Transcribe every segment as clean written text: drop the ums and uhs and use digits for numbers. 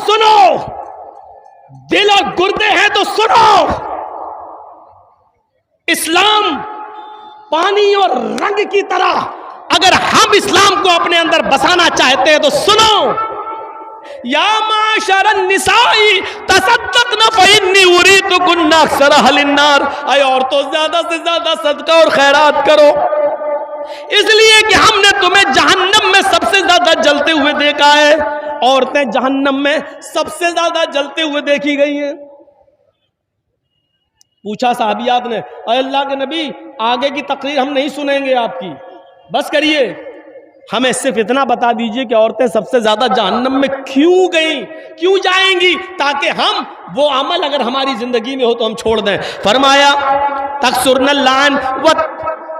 سنو، دل اور گردے ہیں تو سنو. اسلام پانی اور رنگ کی طرح اگر ہم اسلام کو اپنے اندر بسانا چاہتے ہیں تو سنو. یا معاشر النساء تصدقن فإنی اریتکن اکثر اہل النار. اے عورتوں زیادہ سے زیادہ صدقہ اور خیرات کرو، اس لیے کہ ہم نے تمہیں جہنم میں سب سے زیادہ جلتے ہوئے دیکھا ہے. عورتیں جہنم میں سب سے زیادہ جلتے ہوئے دیکھی گئی ہیں. پوچھا صحابیات نے، اے اللہ کے نبی آگے کی تقریر ہم نہیں سنیں گے آپ کی، بس کریے، ہمیں صرف اتنا بتا دیجئے کہ عورتیں سب سے زیادہ جہنم میں کیوں گئیں، کیوں جائیں گی، تاکہ ہم وہ عمل اگر ہماری زندگی میں ہو تو ہم چھوڑ دیں. فرمایا تکسرن اللعن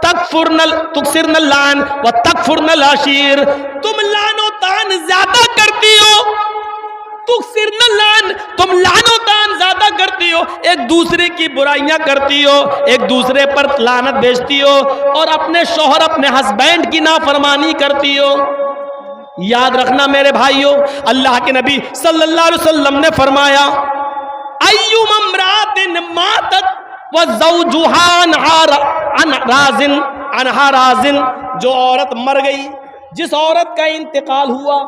تکسرن اللعن و تکفرن العشیر. تم لعن و طعن زیادہ کرتی ہو، تکسرن اللعن، تم لعن و طعن زیادہ کرتی ہو، ایک دوسرے کی برائیاں کرتی ہو، ایک دوسرے پر لعنت بھیجتی ہو، اور اپنے شوہر اپنے ہسبینڈ کی نافرمانی کرتی ہو. یاد رکھنا میرے بھائیوں، اللہ کے نبی صلی اللہ علیہ وسلم نے فرمایا ایوم امرات ماتت وزوجها عنہا راضٍ. جو عورت مر گئی، جس عورت کا انتقال ہوا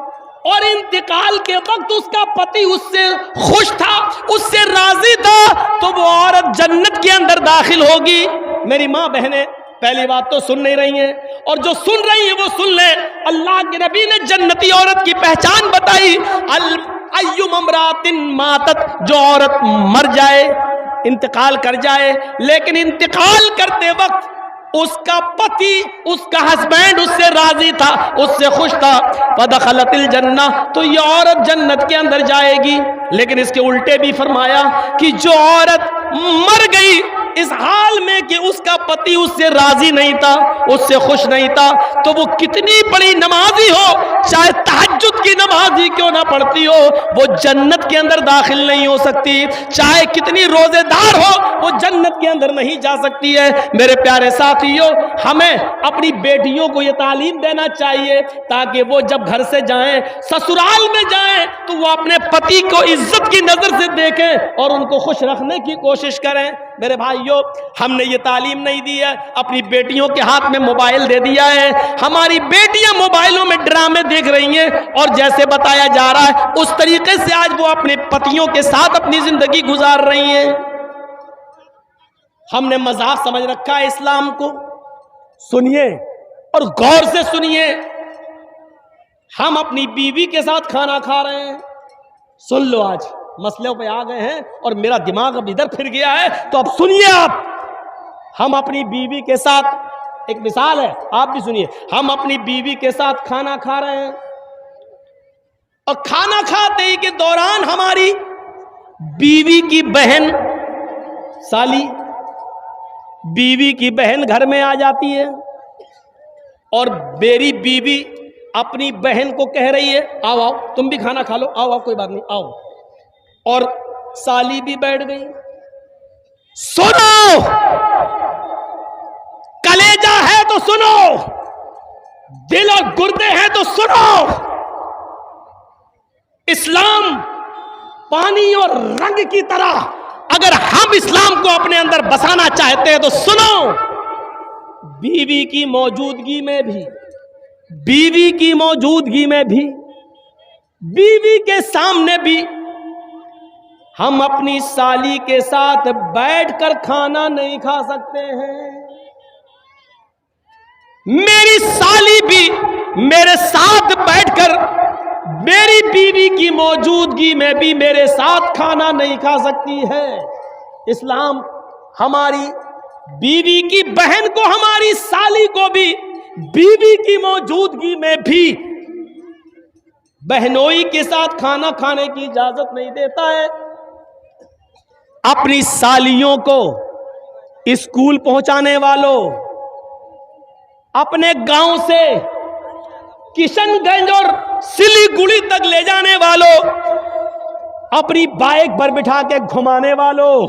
اور انتقال کے وقت اس کا پتی اس سے خوش تھا، اس سے راضی تھا، تو وہ عورت جنت کے اندر داخل ہوگی. میری ماں بہنیں پہلی بات تو سن نہیں رہی ہیں، اور جو سن رہی ہیں وہ سن لیں. اللہ کے نبی نے جنتی عورت کی پہچان بتائی. ایوم امرات ماتت، جو عورت مر جائے، انتقال کر جائے، لیکن انتقال کرتے وقت اس کا پتی، اس کا ہسبینڈ اس سے راضی تھا، اس سے خوش تھا، فدخلت الجنہ، تو یہ عورت جنت کے اندر جائے گی. لیکن اس کے الٹے بھی فرمایا کہ جو عورت مر گئی اس حال میں کہ اس کا پتی اس سے راضی نہیں تھا، اس سے خوش نہیں تھا، تو وہ کتنی بڑی نمازی ہو، چاہے تہجد کی نماز ہی کیوں نہ پڑھتی ہو، وہ جنت کے اندر داخل نہیں ہو سکتی. چاہے کتنی روزے دار ہو، وہ جنت کے اندر نہیں جا سکتی ہے. میرے پیارے ساتھیوں، ہمیں اپنی بیٹیوں کو یہ تعلیم دینا چاہیے تاکہ وہ جب گھر سے جائیں، سسرال میں جائیں، تو وہ اپنے پتی کو عزت کی نظر سے دیکھیں اور ان کو خوش رکھنے کی کوشش کریں. میرے بھائیوں، ہم نے یہ تعلیم نہیں دی ہے، اپنی بیٹیوں کے ہاتھ میں موبائل دے دیا ہے. ہماری بیٹیاں موبائلوں میں ڈرامے دیکھ رہی ہیں، اور جیسے بتایا جا رہا ہے اس طریقے سے آج وہ اپنے پتیوں کے ساتھ اپنی زندگی گزار رہی ہیں. ہم نے مذاق سمجھ رکھا ہے اسلام کو. سنیے اور غور سے سنیے، ہم اپنی بیوی کے ساتھ کھانا کھا رہے ہیں. سن لو، آج مسئلے پہ آ گئے ہیں اور میرا دماغ اب ادھر پھر گیا ہے، تو اب سنیے آپ. ہم اپنی بیوی کے ساتھ، ایک مثال ہے، آپ بھی سنیے، ہم اپنی بیوی کے ساتھ کھانا کھا رہے ہیں، اور کھانا کھاتے ہی کے دوران ہماری بیوی کی بہن، سالی، بیوی کی بہن گھر میں آ جاتی ہے، اور میری بیوی اپنی بہن کو کہہ رہی ہے آؤ آؤ تم بھی کھانا کھا لو، آؤ آؤ کوئی بات نہیں آؤ، اور سالی بھی بیٹھ گئی. سنو، کلیجہ ہے تو سنو، دل اور گردے ہیں تو سنو. اسلام پانی اور رنگ کی طرح اگر ہم اسلام کو اپنے اندر بسانا چاہتے ہیں تو سنو. بیوی کی موجودگی میں بھی، بیوی کی موجودگی میں بھی، بیوی کے سامنے بھی ہم اپنی سالی کے ساتھ بیٹھ کر کھانا نہیں کھا سکتے ہیں. میری سالی بھی میرے ساتھ بیٹھ کر میری بیوی کی موجودگی میں بھی میرے ساتھ کھانا نہیں کھا سکتی ہے. اسلام ہماری بیوی کی بہن کو، ہماری سالی کو بھی بیوی کی موجودگی میں بھی بہنوئی کے ساتھ کھانا کھانے کی اجازت نہیں دیتا ہے. اپنی سالیوں کو اسکول پہنچانے والوں، اپنے گاؤں سے کشن گنج اور سلی گڑی تک لے جانے والوں، اپنی بائک پر بٹھا کے گھمانے والوں،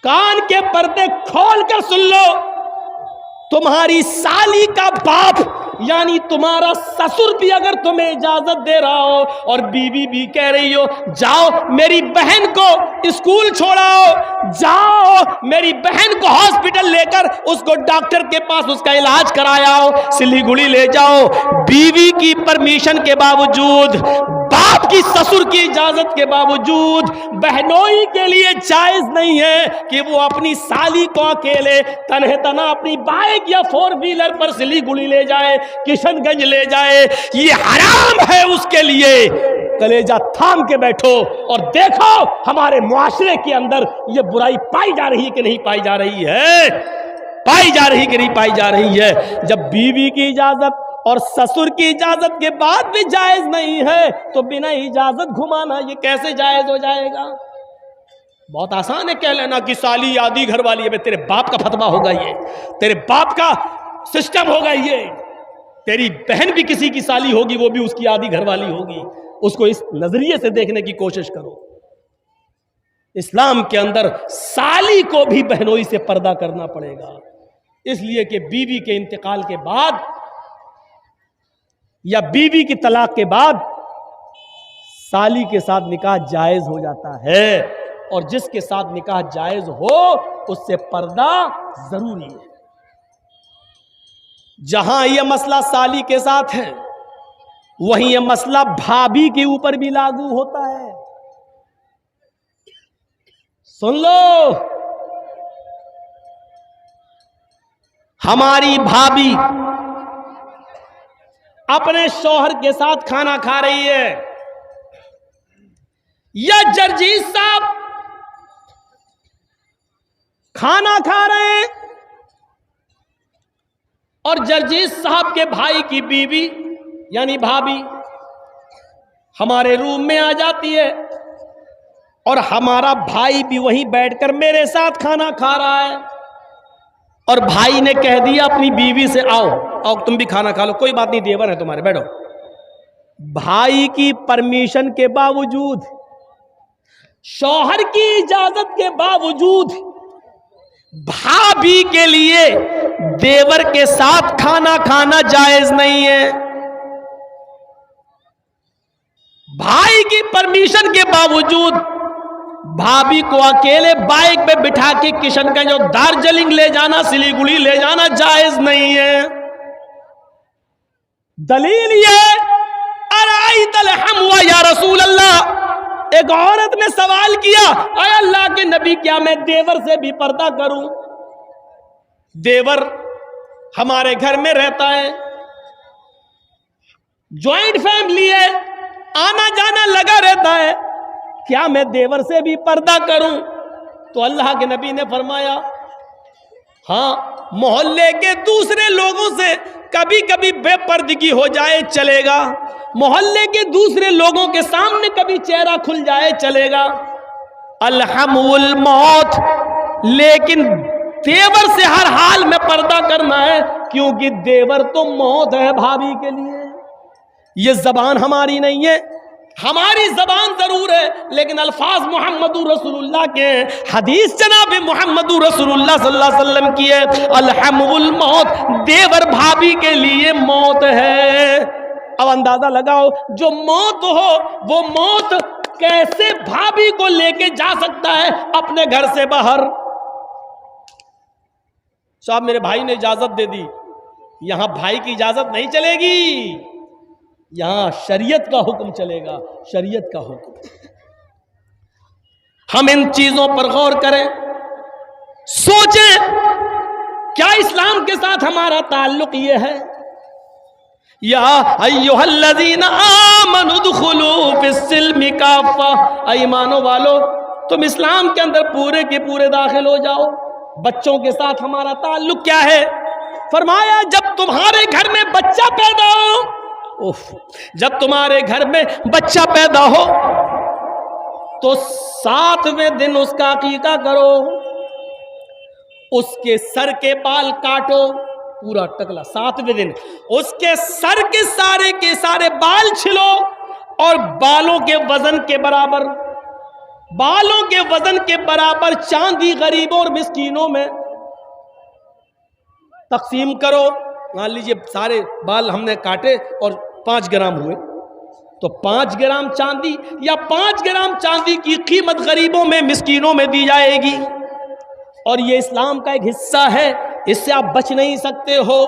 کان کے پردے کھول کر سن لو، تمہاری سالی کا باپ یعنی تمہارا سسر بھی اگر تمہیں اجازت دے رہا ہو اور بیوی بھی کہہ رہی ہو جاؤ میری بہن کو اسکول چھوڑاؤ، جاؤ میری بہن کو ہاسپٹل لے کر اس کو ڈاکٹر کے پاس اس کا علاج کرایا، سلیگوڑی لے جاؤ، بیوی کی پرمیشن کے باوجود، باپ کی سسر کی اجازت کے باوجود بہنوئی کے لیے جائز نہیں ہے کہ وہ اپنی سالی کو اکیلے تنہ تنہا اپنی بائک یا 4 ویلر پر سلیگوڑی لے جائے، کشن گنج لے جائے، یہ حرام ہے اس کے لیے۔ کلیجہ تھام کے بیٹھو اور دیکھو ہمارے معاشرے کے اندر یہ برائی پائی جا رہی ہے کہ نہیں پائی جا رہی ہے، پائی جا رہی کہ نہیں پائی جا رہی ہے۔ جب بیوی کی اجازت اور سسر کی اجازت کے بعد بھی جائز نہیں ہے تو بنا اجازت گھمانا یہ کیسے جائز ہو جائے گا؟ بہت آسان ہے کہہ لینا کہ سالی آدھی گھر والی ہے، تیرے باپ کا فتویٰ ہوگا، یہ تیرے باپ کا سسٹم ہوگا، یہ تیری بہن بھی کسی کی سالی ہوگی وہ بھی اس کی آدھی گھر والی ہوگی۔ اس کو اس نظریے سے دیکھنے کی کوشش کرو۔ اسلام کے اندر سالی کو بھی بہنوئی سے پردہ کرنا پڑے گا، اس لیے کہ بیوی کے انتقال کے بعد یا بیوی کی طلاق کے بعد سالی کے ساتھ نکاح جائز ہو جاتا ہے، اور جس کے ساتھ نکاح جائز ہو اس سے پردہ ضروری ہے۔ جہاں یہ مسئلہ سالی کے ساتھ ہے وہیں یہ مسئلہ بھابھی کے اوپر بھی لاگو ہوتا ہے۔ سن لو، ہماری بھابھی اپنے شوہر کے ساتھ کھانا کھا رہی ہے، یا جرجیت صاحب کھانا کھا رہے ہیں اور جرجیت صاحب کے بھائی کی بیوی یعنی بھابھی ہمارے روم میں آ جاتی ہے اور ہمارا بھائی بھی وہیں بیٹھ کر میرے ساتھ کھانا کھا رہا ہے، اور بھائی نے کہہ دیا اپنی بیوی سے آؤ آؤ تم بھی کھانا کھا لو، کوئی بات نہیں دیور ہے تمہارے، بیٹھو۔ بھائی کی پرمیشن کے باوجود، شوہر کی اجازت کے باوجود بھابھی کے لیے دیور کے ساتھ کھانا کھانا جائز نہیں ہے۔ بھائی کی پرمیشن کے باوجود بھابھی کو اکیلے بائک پہ بٹھا کے کشن گنج اور دارجلنگ لے جانا، سلیگوڑی لے جانا جائز نہیں ہے۔ دلیل یہ ارائیت الحم یا رسول اللہ، ایک عورت نے سوال کیا اے اللہ کے نبی کیا میں دیور سے بھی پردہ کروں؟ دیور ہمارے گھر میں رہتا ہے، جوائنٹ فیملی ہے، آنا جانا لگا رہتا ہے، کیا میں دیور سے بھی پردہ کروں؟ تو اللہ کے نبی نے فرمایا ہاں، محلے کے دوسرے لوگوں سے کبھی کبھی بے پردگی ہو جائے چلے گا، محلے کے دوسرے لوگوں کے سامنے کبھی چہرہ کھل جائے چلے گا، الحم الموت، لیکن دیور سے ہر حال میں پردہ کرنا ہے، کیونکہ دیور تو موت ہے بھابھی کے لیے۔ یہ زبان ہماری نہیں ہے، ہماری زبان ضرور ہے لیکن الفاظ محمد رسول اللہ کے ہیں، حدیث جناب محمد رسول اللہ صلی اللہ علیہ وسلم کی ہے، الحم الموت، دیور بھابھی کے لیے موت ہے۔ اب اندازہ لگاؤ جو موت ہو وہ موت کیسے بھابھی کو لے کے جا سکتا ہے اپنے گھر سے باہر؟ صاحب میرے بھائی نے اجازت دے دی، یہاں بھائی کی اجازت نہیں چلے گی، یہاں شریعت کا حکم چلے گا، شریعت کا حکم۔ ہم ان چیزوں پر غور کریں، سوچیں کیا اسلام کے ساتھ ہمارا تعلق یہ ہے؟ یا ایھا الذین آمنوا ادخلوا فی السلم کافہ، ایمانو والو تم اسلام کے اندر پورے کے پورے داخل ہو جاؤ۔ بچوں کے ساتھ ہمارا تعلق کیا ہے؟ فرمایا جب تمہارے گھر میں بچہ پیدا ہو، جب تمہارے گھر میں بچہ پیدا ہو تو 7ویں دن اس کا عقیقہ کرو، اس کے سر کے بال کاٹو، پورا ٹکلا، 7ویں دن اس کے سر کے سارے بال چھلو، اور بالوں کے وزن کے برابر چاندی غریبوں اور مسکینوں میں تقسیم کرو، مان لیجئے سارے بال ہم نے کاٹے اور 5 گرام ہوئے، تو 5 گرام چاندی یا 5 گرام چاندی کی قیمت غریبوں میں مسکینوں میں دی جائے گی، اور یہ اسلام کا ایک حصہ ہے، اس سے آپ بچ نہیں سکتے ہو۔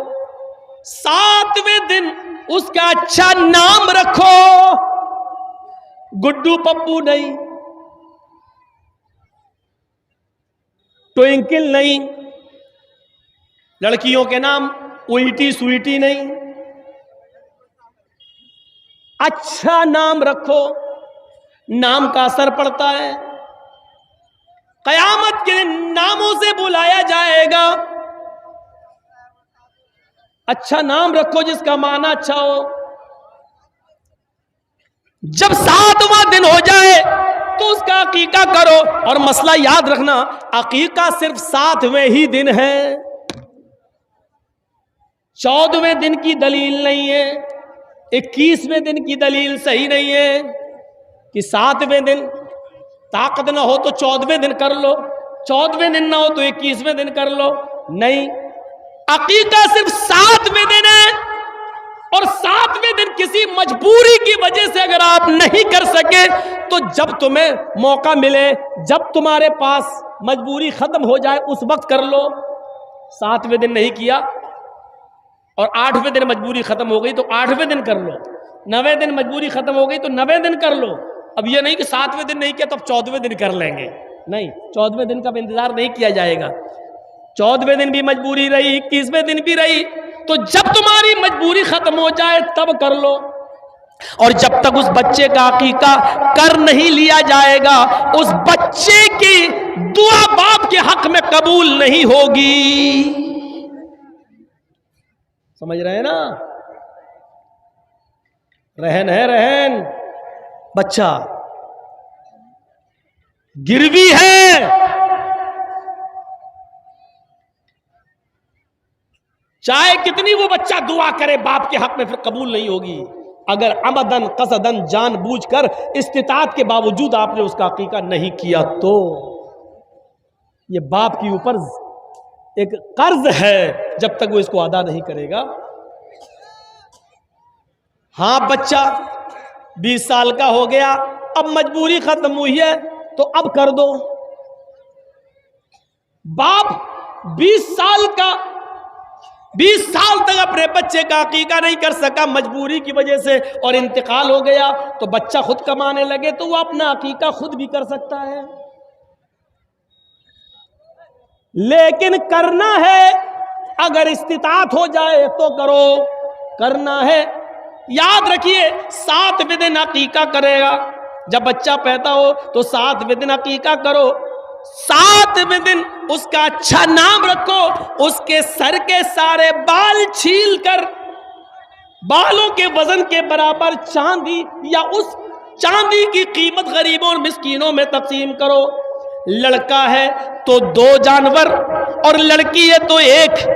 7ویں دن اس کا اچھا نام رکھو، گڈو پپو نہیں، ٹوئنکل نہیں، لڑکیوں کے نام اوئیٹی سوئیٹی نہیں، اچھا نام رکھو، نام کا اثر پڑتا ہے، قیامت کے دن ناموں سے بلایا جائے گا۔ اچھا نام رکھو جس کا معنی اچھا ہو۔ جب 7واں دن ہو جائے تو اس کا عقیقہ کرو، اور مسئلہ یاد رکھنا، عقیقہ صرف 7ویں ہی دن ہے، 14ویں دن کی دلیل نہیں ہے، 21ویں دن کی دلیل صحیح نہیں ہے کہ 7ویں دن طاقت نہ ہو تو 14ویں دن کر لو، 14ویں دن نہ ہو تو 21ویں دن کر لو، نہیں، عقیقہ صرف 7ویں دن ہے، اور 7ویں دن کسی مجبوری کی وجہ سے اگر آپ نہیں کر سکے تو جب تمہیں موقع ملے، جب تمہارے پاس مجبوری ختم ہو جائے اس وقت کر لو۔ 7ویں دن نہیں کیا اور 8ویں دن مجبوری ختم ہو گئی تو 8ویں دن کر لو، 9ویں دن مجبوری ختم ہو گئی تو 9ویں دن کر لو۔ اب یہ نہیں کہ 7ویں دن نہیں کیا تو اب 14ویں دن کر لیں گے، نہیں، 14ویں دن کا انتظار نہیں کیا جائے گا، 14ویں دن بھی مجبوری رہی، 21ویں دن بھی رہی، تو جب تمہاری مجبوری ختم ہو جائے تب کر لو۔ اور جب تک اس بچے کا عقیقہ کر نہیں لیا جائے گا اس بچے کی دعا باپ کے حق میں قبول نہیں ہوگی۔ سمجھ رہے ہیں نا؟ رہن ہے، رہن بچہ گروی ہے، چاہے کتنی وہ بچہ دعا کرے باپ کے حق میں پھر قبول نہیں ہوگی، اگر عمدن قصدن جان بوجھ کر استطاعت کے باوجود آپ نے اس کا عقیقہ نہیں کیا تو یہ باپ کے اوپر ایک قرض ہے جب تک وہ اس کو ادا نہیں کرے گا۔ ہاں بچہ 20 سال کا ہو گیا، اب مجبوری ختم ہوئی ہے تو اب کر دو۔ باپ 20 سال تک اپنے بچے کا عقیقہ نہیں کر سکا مجبوری کی وجہ سے اور انتقال ہو گیا، تو بچہ خود کمانے لگے تو وہ اپنا عقیقہ خود بھی کر سکتا ہے، لیکن کرنا ہے اگر استطاعت ہو جائے تو کرو، کرنا ہے۔ یاد رکھیے 7ویں دن عقیقہ کرے گا، جب بچہ پیدا ہو تو 7ویں دن عقیقہ کرو، 7ویں دن اس کا اچھا نام رکھو، اس کے سر کے سارے بال چھیل کر بالوں کے وزن کے برابر چاندی یا اس چاندی کی قیمت غریبوں اور مسکینوں میں تقسیم کرو۔ لڑکا ہے تو 2 جانور اور لڑکی ہے تو 1،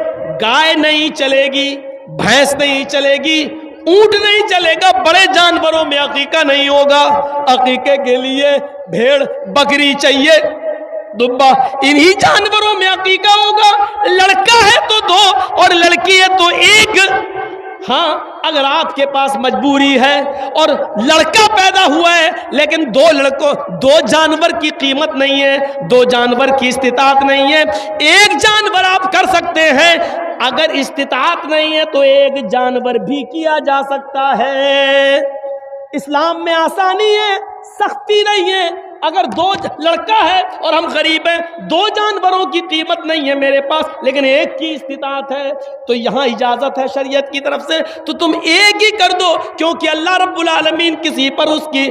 گائے نہیں چلے گی، بھینس نہیں چلے گی، اونٹ نہیں چلے گا، بڑے جانوروں میں عقیقہ نہیں ہوگا۔ عقیقے کے لیے بھیڑ بکری چاہیے، دبا، انہی جانوروں میں عقیقہ ہوگا۔ لڑکا ہے تو 2 اور لڑکی ہے تو 1۔ ہاں اگر آپ کے پاس مجبوری ہے اور لڑکا پیدا ہوا ہے لیکن 2 جانور کی قیمت نہیں ہے، 2 جانور کی استطاعت نہیں ہے، 1 جانور آپ کر سکتے ہیں، اگر استطاعت نہیں ہے تو 1 جانور بھی کیا جا سکتا ہے۔ اسلام میں آسانی ہے، سختی نہیں ہے۔ اگر 2 لڑکا ہے اور ہم غریب ہیں، 2 جانوروں کی قیمت نہیں ہے میرے پاس لیکن 1 کی استطاعت ہے، تو یہاں اجازت ہے شریعت کی طرف سے تو تم 1 ہی کر دو، کیونکہ اللہ رب العالمین کسی پر اس کی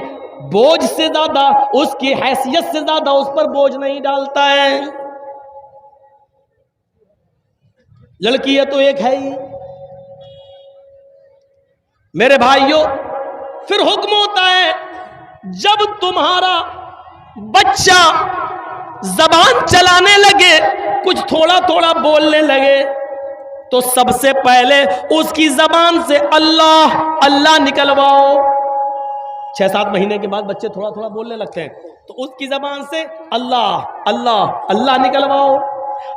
بوجھ سے زیادہ، اس کی حیثیت سے زیادہ اس پر بوجھ نہیں ڈالتا ہے۔ لڑکی ہے تو 1 ہے ہی۔ میرے بھائیوں، پھر حکم ہوتا ہے جب تمہارا بچہ زبان چلانے لگے، کچھ تھوڑا تھوڑا بولنے لگے، تو سب سے پہلے اس کی زبان سے اللہ اللہ نکلواؤ۔ 6-7 مہینے کے بعد بچے تھوڑا تھوڑا بولنے لگتے ہیں تو اس کی زبان سے اللہ اللہ اللہ نکلواؤ۔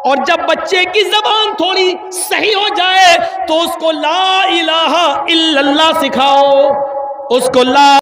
اور جب بچے کی زبان تھوڑی صحیح ہو جائے تو اس کو لا الہ الا اللہ سکھاؤ، اس کو لا